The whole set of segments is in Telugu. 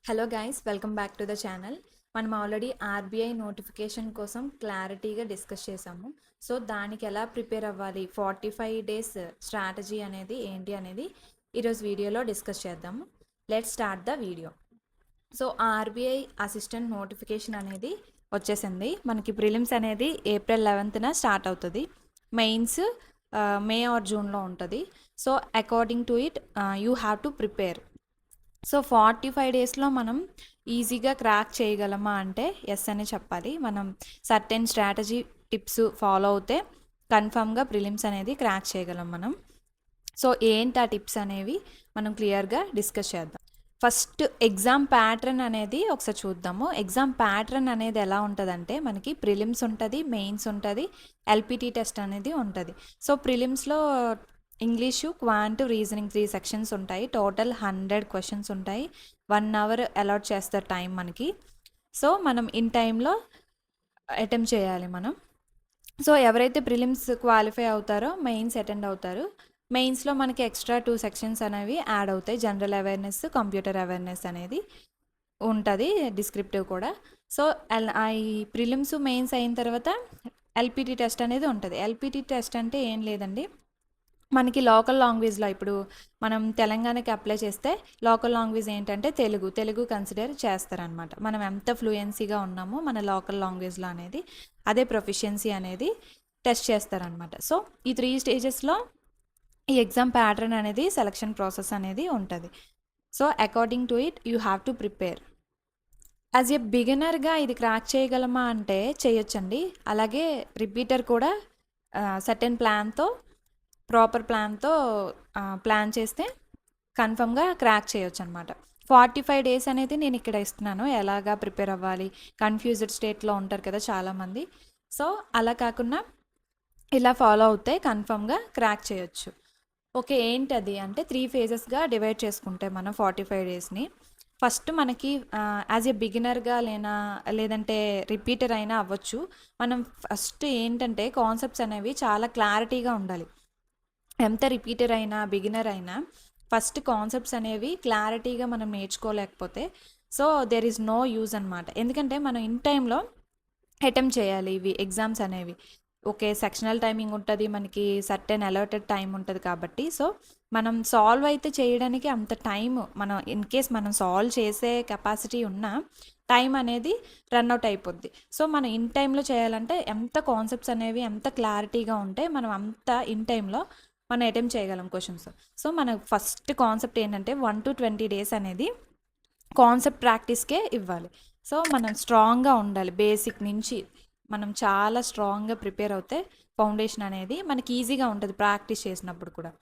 Hello guys, welcome back to the channel. మనం ఆల్రెడీ ఆర్బీఐ నోటిఫికేషన్ కోసం క్లారిటీగా డిస్కస్ చేసాము. సో దానికి ఎలా ప్రిపేర్ అవ్వాలి, 45 days స్ట్రాటజీ అనేది ఏంటి అనేది ఈరోజు వీడియోలో డిస్కస్ చేద్దాము. Let start the video. So RBI assistant notification అనేది వచ్చేసింది. మనకి ప్రిలిమ్స్ అనేది April 11th స్టార్ట్ అవుతుంది. మెయిన్స్ మే ఆర్ జూన్లో ఉంటుంది. So according to it you have to prepare. So 45 daysలో మనం ఈజీగా క్రాక్ చేయగలమా అంటే ఎస్ అని చెప్పాలి. మనం సర్టెన్ స్ట్రాటజీ టిప్స్ ఫాలో అవుతే కన్ఫామ్గా ప్రిలిమ్స్ అనేది క్రాక్ చేయగలం మనం. సో ఏంటి ఆ టిప్స్ అనేవి మనం క్లియర్గా డిస్కస్ చేద్దాం. ఫస్ట్ ఎగ్జామ్ ప్యాటర్న్ అనేది ఒకసారి చూద్దాము. ఎగ్జామ్ ప్యాటర్న్ అనేది ఎలా ఉంటుందంటే మనకి ప్రిలిమ్స్ ఉంటుంది, మెయిన్స్ ఉంటుంది, ఎల్పిటి టెస్ట్ అనేది ఉంటుంది. సో ప్రిలిమ్స్లో ఇంగ్లీషు, క్వాంట్, రీజనింగ్ 3 సెక్షన్స్ ఉంటాయి. టోటల్ 100 క్వశ్చన్స్ ఉంటాయి. 1 hour అలాట్ చేస్తారు టైం మనకి. సో మనం ఇన్ టైంలో అటెంప్ట్ చేయాలి మనం. సో ఎవరైతే ప్రిలిమ్స్ క్వాలిఫై అవుతారో మెయిన్స్ అటెండ్ అవుతారు. మెయిన్స్లో మనకి ఎక్స్ట్రా 2 సెక్షన్స్ అనేవి యాడ్ అవుతాయి. జనరల్ అవేర్నెస్, కంప్యూటర్ అవేర్నెస్ అనేది ఉంటుంది, డిస్క్రిప్టివ్ కూడా. సో ఈ ప్రిలిమ్స్ మెయిన్స్ అయిన తర్వాత ఎల్పిటి టెస్ట్ అనేది ఉంటుంది. ఎల్పిటి టెస్ట్ అంటే ఏం లేదండి, మనకి లోకల్ లాంగ్వేజ్లో ఇప్పుడు మనం తెలంగాణకి అప్లై చేస్తే లోకల్ లాంగ్వేజ్ ఏంటంటే తెలుగు కన్సిడర్ చేస్తారనమాట. మనం ఎంత ఫ్లూయెన్సీగా ఉన్నామో మన లోకల్ లాంగ్వేజ్లో అనేది అదే ప్రొఫిషియన్సీ అనేది టెస్ట్ చేస్తారనమాట. సో ఈ 3 స్టేజెస్లో ఈ ఎగ్జామ్ ప్యాటర్న్ అనేది సెలక్షన్ ప్రాసెస్ అనేది ఉంటుంది. So according to it you have to prepare. As a బిగినర్గా ఇది క్రాక్ చేయగలమా అంటే చేయొచ్చండి. అలాగే రిపీటర్ కూడా సర్టెన్ ప్లాన్తో, ప్రాపర్ ప్లాన్తో ప్లాన్ చేస్తే కన్ఫర్మ్గా క్రాక్ చేయొచ్చు అనమాట. 45 days అనేది నేను ఇక్కడ ఇస్తున్నాను, ఎలాగా ప్రిపేర్ అవ్వాలి. కన్ఫ్యూజ్డ్ స్టేట్లో ఉంటారు కదా చాలామంది. సో అలా కాకుండా ఇలా ఫాలో అవుతే కన్ఫర్మ్గా క్రాక్ చేయొచ్చు. ఓకే, ఏంటది అంటే 3 phases డివైడ్ చేసుకుంటే మనం 45 daysని ఫస్ట్ మనకి యాజ్ ఏ బిగినర్గా లేదంటే రిపీటర్ అయినా అవ్వచ్చు. మనం ఫస్ట్ ఏంటంటే కాన్సెప్ట్స్ అనేవి చాలా క్లారిటీగా ఉండాలి. ఎంత రిపీటర్ అయినా బిగినర్ అయినా ఫస్ట్ కాన్సెప్ట్స్ అనేవి క్లారిటీగా మనం నేర్చుకోలేకపోతే so there is no use అనమాట. ఎందుకంటే మనం ఇన్ టైంలో అటెంప్ట్ చేయాలి ఇవి ఎగ్జామ్స్ అనేవి. ఓకే, సెక్షనల్ టైమింగ్ ఉంటుంది మనకి, సర్టెన్ అలర్టెడ్ టైం ఉంటుంది కాబట్టి సో మనం సాల్వ్ అయితే చేయడానికి అంత టైం, మనం ఇన్ కేస్ మనం సాల్వ్ చేసే కెపాసిటీ ఉన్నా టైం అనేది రన్అట్ అయిపోద్ది. సో మనం ఇన్ టైంలో చేయాలంటే ఎంత కాన్సెప్ట్స్ అనేవి ఎంత క్లారిటీగా ఉంటే మనం అంత ఇన్ టైంలో మనం అటెంప్ట్ చేయగలం క్వశ్చన్స్. సో మన ఫస్ట్ కాన్సెప్ట్ ఏంటంటే 1 to 20 days అనేది కాన్సెప్ట్ ప్రాక్టీస్కే ఇవ్వాలి. సో మనం స్ట్రాంగ్గా ఉండాలి. బేసిక్ నుంచి మనం చాలా స్ట్రాంగ్గా ప్రిపేర్ అవుతే ఫౌండేషన్ అనేది మనకి ఈజీగా ఉంటుంది ప్రాక్టీస్ చేసినప్పుడు కూడా.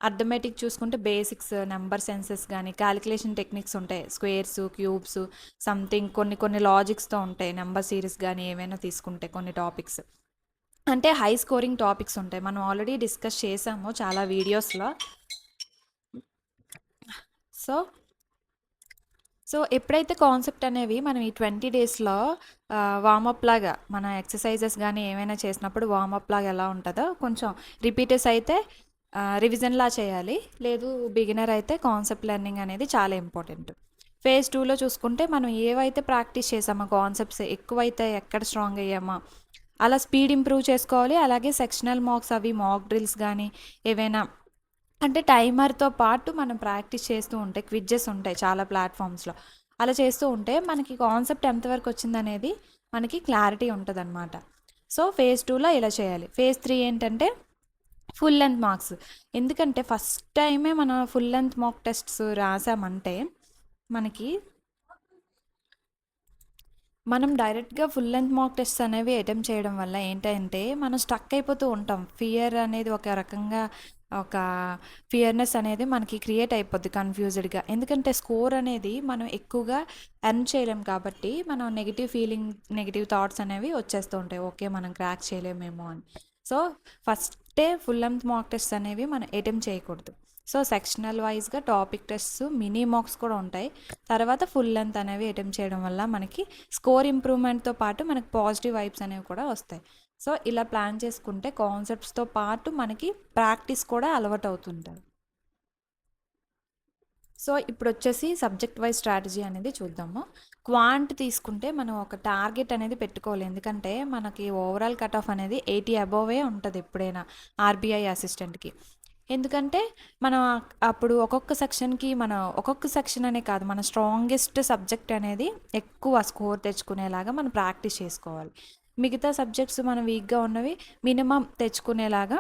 అర్థమెటిక్ చూసుకుంటే బేసిక్స్, నెంబర్ సెన్సెస్ కానీ క్యాలిక్యులేషన్ టెక్నిక్స్ ఉంటాయి, స్క్వేర్స్, క్యూబ్స్, సంథింగ్ కొన్ని లాజిక్స్తో ఉంటాయి. నెంబర్ సిరీస్ కానీ ఏమైనా తీసుకుంటే కొన్ని టాపిక్స్ అంటే హై స్కోరింగ్ టాపిక్స్ ఉంటాయి. మనం ఆల్రెడీ డిస్కస్ చేసాము చాలా వీడియోస్లో. సో సో ఎప్పుడైతే కాన్సెప్ట్ అనేవి మనం ఈ 20 daysలో వార్మప్ లాగా మన ఎక్సర్సైజెస్ కానీ ఏమైనా చేసినప్పుడు వార్మప్ లాగా ఎలా ఉంటుందో కొంచెం రిపీటర్స్ అయితే రివిజన్లా చేయాలి. లేదు బిగినర్ అయితే కాన్సెప్ట్ లెర్నింగ్ అనేది చాలా ఇంపార్టెంట్. phase 2లో చూసుకుంటే మనం ఏవైతే ప్రాక్టీస్ చేసామో కాన్సెప్ట్స్ ఎక్కువైతే ఎక్కడ స్ట్రాంగ్ అయ్యామో అలా స్పీడ్ ఇంప్రూవ్ చేసుకోవాలి. అలాగే సెక్షనల్ మార్క్స్ అవి మాక్ డ్రిల్స్ కానీ ఏవైనా అంటే టైమర్తో పాటు మనం ప్రాక్టీస్ చేస్తూ ఉంటే క్విజ్జెస్ ఉంటాయి చాలా ప్లాట్ఫామ్స్లో. అలా చేస్తూ ఉంటే మనకి కాన్సెప్ట్ ఎంతవరకు వచ్చిందనేది మనకి క్లారిటీ ఉంటుంది అనమాట. సో phase 2లో ఇలా చేయాలి. phase 3 ఏంటంటే ఫుల్ లెంత్ మార్క్స్. ఎందుకంటే ఫస్ట్ టైమే మనం ఫుల్ లెంత్ మాక్ టెస్ట్స్ రాసామంటే మనకి మనం డైరెక్ట్గా ఫుల్ లెంత్ మాక్ టెస్ట్స్ అనేవి అటెంప్ట్ చేయడం వల్ల ఏంటంటే మనం స్టక్ అయిపోతూ ఉంటాం. ఫియర్ అనేది ఒక రకంగా ఒక ఫియర్నెస్ అనేది మనకి క్రియేట్ అయిపోద్ది కన్ఫ్యూజ్డ్గా. ఎందుకంటే స్కోర్ అనేది మనం ఎక్కువగా ఎర్న్ చేయలేం కాబట్టి మనం నెగిటివ్ థాట్స్ అనేవి వచ్చేస్తూ ఉంటాయి. ఓకే, మనం క్రాక్ చేయలేమేమో అని. సో ఫస్టే ఫుల్ లెంత్ మాక్ టెస్ట్స్ అనేవి మనం అటెంప్ట్ చేయకూడదు. సో సెక్షనల్ వైజ్గా టాపిక్ టెస్ట్స్, మినీ మార్క్స్ కూడా ఉంటాయి. తర్వాత ఫుల్ లెంత్ అనేవి అటెంప్ట్ చేయడం వల్ల మనకి స్కోర్ ఇంప్రూవ్మెంట్తో పాటు మనకి పాజిటివ్ వైబ్స్ అనేవి కూడా వస్తాయి. సో ఇలా ప్లాన్ చేసుకుంటే కాన్సెప్ట్స్తో పాటు మనకి ప్రాక్టీస్ కూడా అలవాటు అవుతుంటుంది. సో ఇప్పుడు వచ్చేసి సబ్జెక్ట్ వైజ్ స్ట్రాటజీ అనేది చూద్దాము. క్వాంట్ తీసుకుంటే మనం ఒక టార్గెట్ అనేది పెట్టుకోవాలి. ఎందుకంటే మనకి ఓవరాల్ కట్ ఆఫ్ అనేది 80 అబోవే ఉంటుంది ఎప్పుడైనా ఆర్బీఐ అసిస్టెంట్కి. ఎందుకంటే మనం అప్పుడు ఒక్కొక్క సెక్షన్ అనే కాదు, మన స్ట్రాంగెస్ట్ సబ్జెక్ట్ అనేది ఎక్కువ స్కోర్ తెచ్చుకునేలాగా మనం ప్రాక్టీస్ చేసుకోవాలి. మిగతా సబ్జెక్ట్స్ మనం వీక్గా ఉన్నవి మినిమం తెచ్చుకునేలాగా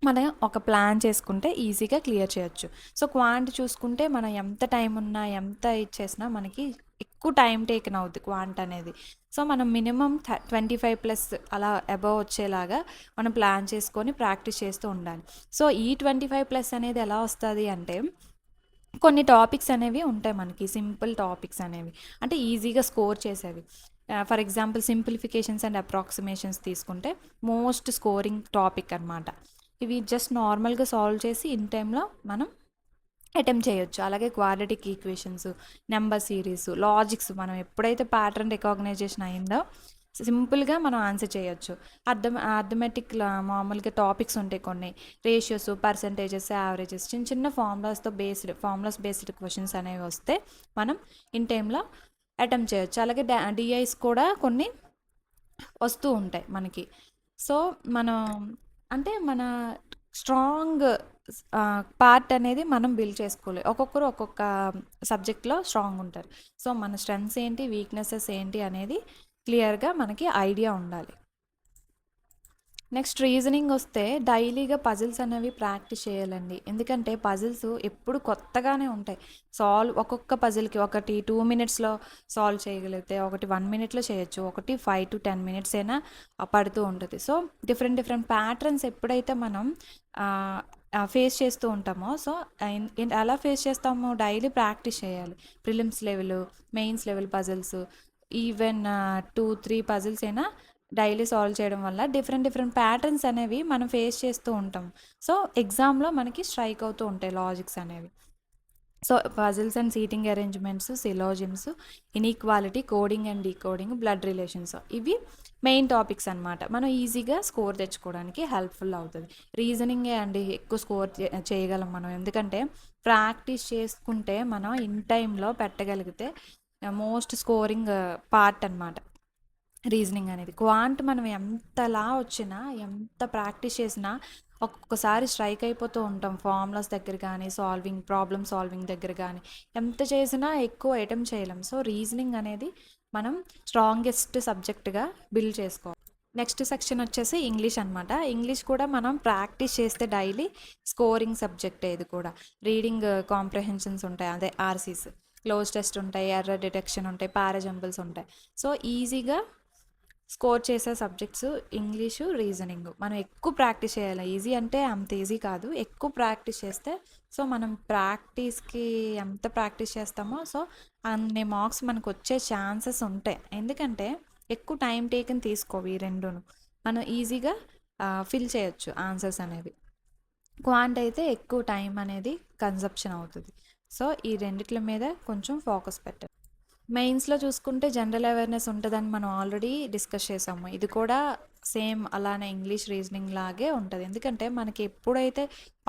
మనం ఒక ప్లాన్ చేసుకుంటే ఈజీగా క్లియర్ చేయొచ్చు. సో క్వాంట్ చూసుకుంటే మనం ఎంత టైం ఉన్నా ఎంత ఇచ్చేసినా మనకి ఎక్కువ టైం టేకన్ అవుద్ది క్వాంట్ అనేది. సో మనం మినిమం 25+ అలా అబవ్ వచ్చేలాగా మనం ప్లాన్ చేసుకొని ప్రాక్టీస్ చేస్తూ ఉండాలి. సో ఈ 25+ అనేది ఎలా వస్తుంది అంటే, కొన్ని టాపిక్స్ అనేవి ఉంటాయి మనకి, సింపుల్ టాపిక్స్ అనేవి అంటే ఈజీగా స్కోర్ చేసేవి. For example simplifications and approximations తీసుకుంటే మోస్ట్ స్కోరింగ్ టాపిక్ అనమాట. ఇవి జస్ట్ నార్మల్గా సాల్వ్ చేసి ఇన్ టైంలో మనం అటెంప్ట్ చేయొచ్చు. అలాగే quadratic equations, number series, logics మనం ఎప్పుడైతే ప్యాటర్న్ రికాగ్నైజేషన్ అయిందో సింపుల్గా మనం ఆన్సర్ చేయొచ్చు. అర్థమెటిక్ మామూలుగా టాపిక్స్ ఉంటాయి కొన్ని, రేషియోస్, పర్సంటేజెస్, యావరేజెస్, చిన్న చిన్న ఫార్ములాస్ బేస్డ్ క్వశ్చన్స్ అనేవి వస్తే మనం ఇన్ టైంలో అటెంప్ట్ చేయొచ్చు. అలాగే డిఐస్ కూడా కొన్ని వస్తూ ఉంటాయి మనకి. సో మనం అంటే మన స్ట్రాంగ్ పార్ట్ అనేది మనం బిల్డ్ చేసుకోవాలి. ఒక్కొక్కరు ఒక్కొక్క సబ్జెక్ట్లో స్ట్రాంగ్ ఉంటారు. సో మన స్ట్రెంగ్స్ ఏంటి, వీక్నెసెస్ ఏంటి అనేది క్లియర్గా మనకి ఐడియా ఉండాలి. నెక్స్ట్ రీజనింగ్ వస్తే డైలీగా పజిల్స్ అనేవి ప్రాక్టీస్ చేయాలండి. ఎందుకంటే పజిల్స్ ఎప్పుడు కొత్తగానే ఉంటాయి. ఒక్కొక్క పజిల్కి ఒకటి 2 మినిట్స్లో సాల్వ్ చేయగలిగితే, ఒకటి 1 మినిట్లో చేయొచ్చు, ఒకటి 5 to 10 మినిట్స్ అయినా పడుతూ ఉంటుంది. సో డిఫరెంట్ ప్యాటర్న్స్ ఎప్పుడైతే మనం ఫేస్ చేస్తూ ఉంటామో, సో ఎలా ఫేస్ చేస్తామో డైలీ ప్రాక్టీస్ చేయాలి. Prelims level, mains level puzzles, even 2-3 puzzles అయినా డైలీ సాల్వ్ చేయడం వల్ల డిఫరెంట్ ప్యాటర్న్స్ అనేవి మనం ఫేస్ చేస్తూ ఉంటాం. సో ఎగ్జామ్లో మనకి స్ట్రైక్ అవుతూ ఉంటాయి లాజిక్స్ అనేవి. So puzzles and seating arrangements, syllogisms, inequality, coding and decoding, blood relations, ఇవి మెయిన్ టాపిక్స్ అనమాట. మనం ఈజీగా స్కోర్ తెచ్చుకోవడానికి హెల్ప్ఫుల్ అవుతుంది. రీజనింగే అండి ఎక్కువ స్కోర్ చేయగలం మనం. ఎందుకంటే ప్రాక్టీస్ చేసుకుంటే మనం ఇన్ టైంలో పెట్టగలిగితే మోస్ట్ స్కోరింగ్ పార్ట్ అనమాట రీజనింగ్ అనేది. క్వాంట్ మనం ఎంతలా వచ్చినా, ఎంత ప్రాక్టీస్ చేసినా ఒక్కొక్కసారి స్ట్రైక్ అయిపోతూ ఉంటాం. ఫార్ములాస్ దగ్గర కానీ, ప్రాబ్లమ్ సాల్వింగ్ దగ్గర కానీ ఎంత చేసినా ఎక్కువ అటెంప్ట్ చేయలేం. సో రీజనింగ్ అనేది మనం స్ట్రాంగెస్ట్ సబ్జెక్ట్గా బిల్డ్ చేసుకోవాలి. నెక్స్ట్ సెక్షన్ వచ్చేసి ఇంగ్లీష్ అనమాట. ఇంగ్లీష్ కూడా మనం ప్రాక్టీస్ చేస్తే డైలీ స్కోరింగ్ సబ్జెక్ట్. ఇది కూడా రీడింగ్ కాంప్రహెన్షన్స్ ఉంటాయి, అదే ఆర్సీస్, క్లోజ్ టెస్ట్ ఉంటాయి, ఎర్రర్ డిటెక్షన్ ఉంటాయి, పారాజంబుల్స్ ఉంటాయి. సో ఈజీగా స్కోర్ చేసే సబ్జెక్ట్స్ ఇంగ్లీషు, రీజనింగ్. మనం ఎక్కువ ప్రాక్టీస్ చేయాలి. ఈజీ అంటే అంత ఈజీ కాదు, ఎక్కువ ప్రాక్టీస్ చేస్తే. సో మనం ప్రాక్టీస్కి ఎంత ప్రాక్టీస్ చేస్తామో సో అన్ని మార్క్స్ మనకు వచ్చే ఛాన్సెస్ ఉంటాయి. ఎందుకంటే ఎక్కువ టైం టేకన్ తీసుకోవి ఈ రెండును, మనం ఈజీగా ఫిల్ చేయొచ్చు ఆన్సర్స్ అనేవి. క్వాంట్ అయితే ఎక్కువ టైం అనేది కన్సప్షన్ అవుతుంది. సో ఈ రెండిట్ల మీద కొంచెం ఫోకస్ పెట్టాలి. మెయిన్స్లో చూసుకుంటే జనరల్ అవేర్నెస్ ఉంటుందని మనం ఆల్రెడీ డిస్కస్ చేసాము. ఇది కూడా సేమ్ అలానే ఇంగ్లీష్, రీజనింగ్ లాగే ఉంటుంది. ఎందుకంటే మనకి ఎప్పుడైతే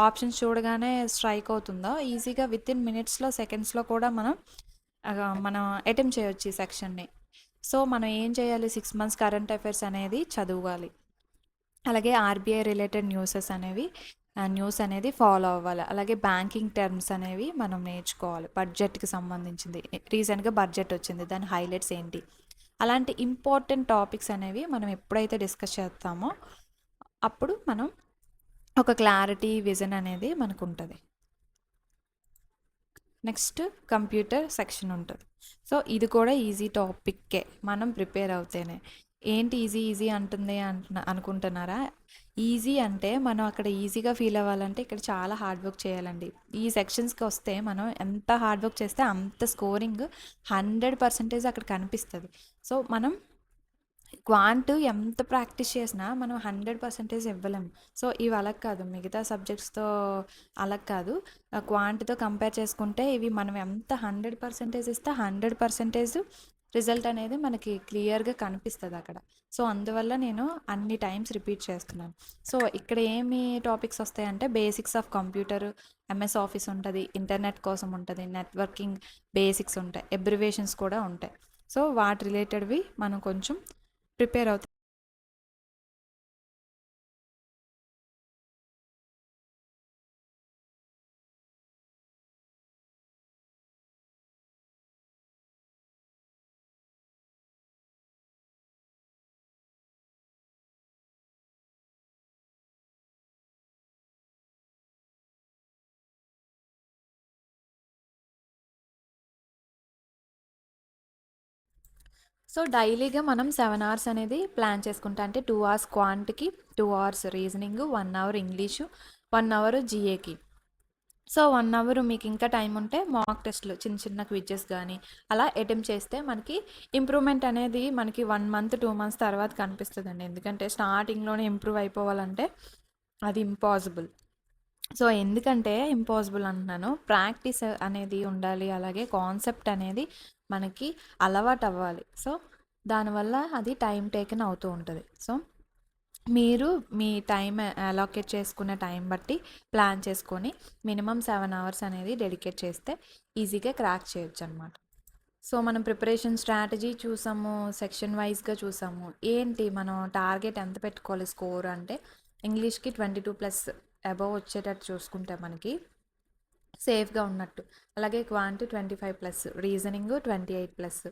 ఆప్షన్స్ చూడగానే స్ట్రైక్ అవుతుందో ఈజీగా వితిన్ మినిట్స్లో, సెకండ్స్లో కూడా మనం అటెంప్ట్ చేయొచ్చు ఈ సెక్షన్ని. సో మనం ఏం చేయాలి, 6 months కరెంట్ అఫైర్స్ అనేది చదవాలి. అలాగే ఆర్బీఐ రిలేటెడ్ న్యూస్ అనేది ఫాలో అవ్వాలి. అలాగే బ్యాంకింగ్ టర్మ్స్ అనేవి మనం నేర్చుకోవాలి. బడ్జెట్కి సంబంధించింది, రీసెంట్గా బడ్జెట్ వచ్చింది, దాని హైలైట్స్ ఏంటి, అలాంటి ఇంపార్టెంట్ టాపిక్స్ అనేవి మనం ఎప్పుడైతే డిస్కస్ చేస్తామో అప్పుడు మనం ఒక క్లారిటీ, విజన్ అనేది మనకు ఉంటుంది. నెక్స్ట్ కంప్యూటర్ సెక్షన్ ఉంటుంది. సో ఇది కూడా ఈజీ టాపిక్కే మనం ప్రిపేర్ అవుతేనే. ఏంటి ఈజీ అంటుంది అనుకుంటున్నారా? ఈజీ అంటే మనం అక్కడ ఈజీగా ఫీల్ అవ్వాలంటే ఇక్కడ చాలా హార్డ్ వర్క్ చేయాలండి. ఈ సెక్షన్స్కి వస్తే మనం ఎంత హార్డ్ వర్క్ చేస్తే అంత స్కోరింగ్ 100% అక్కడ కనిపిస్తుంది. సో మనం క్వాంట్ ఎంత ప్రాక్టీస్ చేసినా మనం 100% ఇవ్వలేము. సో ఇవి అలా కాదు, మిగతా సబ్జెక్ట్స్తో అలా కాదు. క్వాంట్తో కంపేర్ చేసుకుంటే ఇవి మనం ఎంత 100% ఇస్తే 100% రిజల్ట్ అనేది మనకి క్లియర్గా కనిపిస్తుంది అక్కడ. సో అందువల్ల నేను అన్ని టైమ్స్ రిపీట్ చేస్తున్నాను. సో ఇక్కడ ఏమి టాపిక్స్ వస్తాయంటే basics of computer, MS office ఉంటుంది, ఇంటర్నెట్ కోసం ఉంటుంది, నెట్వర్కింగ్ బేసిక్స్ ఉంటాయి, ఎబ్రివేషన్స్ కూడా ఉంటాయి. సో వాటి రిలేటెడ్వి మనం కొంచెం ప్రిపేర్ అవుతాం. సో డైలీగా మనం 7 అవర్స్ అనేది ప్లాన్ చేసుకుంటా. అంటే 2 అవర్స్ క్వాంట్కి, 2 hours reasoning, 1 hour English, 1 hour జీఏకి. సో 1 అవర్ మీకు ఇంకా టైం ఉంటే మాక్ టెస్ట్లు చిన్న చిన్న క్విజెస్ కానీ అలా అటెంప్ట్ చేస్తే మనకి ఇంప్రూవ్మెంట్ అనేది మనకి 1 మంత్ 2 మంత్స్ తర్వాత కనిపిస్తుందండి. ఎందుకంటే స్టార్టింగ్లోనే ఇంప్రూవ్ అయిపోవాలంటే అది ఇంపాసిబుల్. సో ఎందుకంటే ఇంపాసిబుల్ అంటున్నాను, ప్రాక్టీస్ అనేది ఉండాలి, అలాగే కాన్సెప్ట్ అనేది మనకి అలవాటు అవ్వాలి. సో దానివల్ల అది టైం టేకెన్ అవుతూ ఉంటుంది. సో మీరు మీ టైం అలోకేట్ చేసుకునే టైం బట్టి ప్లాన్ చేసుకొని మినిమం 7 అవర్స్ అనేది డెడికేట్ చేస్తే ఈజీగా క్రాక్ చేయొచ్చు అనమాట. సో మనం ప్రిపరేషన్ స్ట్రాటజీ చూసాము, సెక్షన్ వైజ్గా చూసాము. ఏంటి మనం టార్గెట్ ఎంత పెట్టుకోవాలి స్కోర్ అంటే ఇంగ్లీష్కి 22+ అబవ్ వచ్చేటట్టు చూసుకుంటే మనకి సేఫ్గా ఉన్నట్టు. అలాగే క్వాంటి 25+, రీజనింగ్ 28+,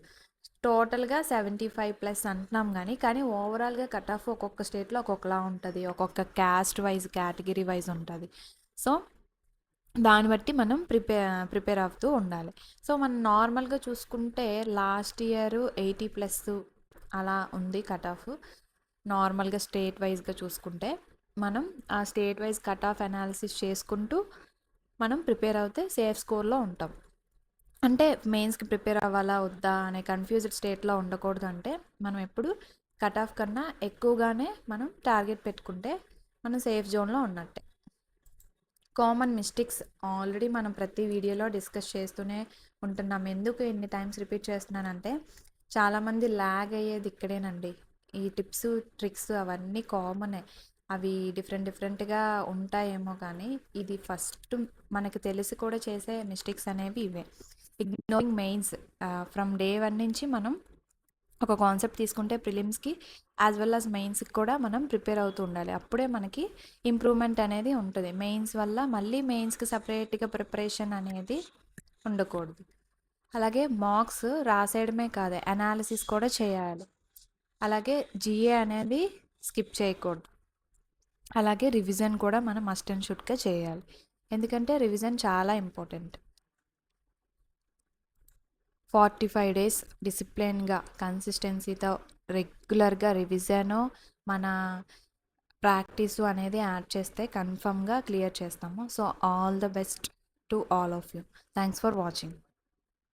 టోటల్గా 75+ అంటున్నాం. కానీ ఓవరాల్గా కట్ ఆఫ్ ఒక్కొక్క స్టేట్లో ఒక్కొక్కలా ఉంటుంది, ఒక్కొక్క క్యాస్ట్ వైజ్ కేటగిరీ వైజ్ ఉంటుంది. సో దాన్ని బట్టి మనం ప్రిపేర్ అవుతూ ఉండాలి. సో మనం నార్మల్గా చూసుకుంటే లాస్ట్ ఇయర్ 80+ అలా ఉంది కట్ ఆఫ్. నార్మల్గా స్టేట్ వైజ్గా చూసుకుంటే మనం ఆ state wise cut off analysis చేసుకుంటూ మనం ప్రిపేర్ అవుతే సేఫ్ స్కోర్లో ఉంటాం. అంటే మెయిన్స్కి ప్రిపేర్ అవ్వాలా వద్దా అనే కన్ఫ్యూజ్డ్ స్టేట్లో ఉండకూడదు. అంటే మనం ఎప్పుడు కట్ ఆఫ్ కన్నా ఎక్కువగానే మనం టార్గెట్ పెట్టుకుంటే మనం సేఫ్ జోన్లో ఉన్నట్టే. కామన్ మిస్టేక్స్ ఆల్రెడీ మనం ప్రతి వీడియోలో డిస్కస్ చేస్తూనే ఉంటున్నాం. ఎందుకు ఎన్ని టైమ్స్ రిపీట్ చేస్తున్నానంటే చాలామంది ల్యాగ్ అయ్యేది ఇక్కడేనండి. ఈ టిప్స్ ట్రిక్స్ అవన్నీ కామనే, అవి డిఫరెంట్గా ఉంటాయేమో కానీ ఇది ఫస్ట్ మనకు తెలిసి కూడా చేసే మిస్టేక్స్ అనేవి ఇవే. Ignoring mains. ఫ్రమ్ డే 1 నుంచి మనం ఒక కాన్సెప్ట్ తీసుకుంటే ప్రిలిమ్స్కి యాజ్ వెల్ యాజ్ మెయిన్స్కి కూడా మనం ప్రిపేర్ అవుతూ ఉండాలి. అప్పుడే మనకి ఇంప్రూవ్మెంట్ అనేది ఉంటుంది. మెయిన్స్ వల్ల మళ్ళీ మెయిన్స్కి సపరేట్గా ప్రిపరేషన్ అనేది ఉండకూడదు. అలాగే మార్క్స్ రాసేయడమే కాదు, అనాలిసిస్ కూడా చేయాలి. అలాగే జిఏ అనేది స్కిప్ చేయకూడదు. అలాగే రివిజన్ కూడా మనం మస్ట్ అండ్ షుడ్గా చేయాలి, ఎందుకంటే రివిజన్ చాలా ఇంపార్టెంట్. 45 డేస్ డిసిప్లిన్గా కన్సిస్టెన్సీతో రెగ్యులర్గా రివిజను మన ప్రాక్టీసు అనేది యాడ్ చేస్తే కన్ఫర్మ్గా క్లియర్ చేస్తాము. So all the best to all of you. Thanks for watching.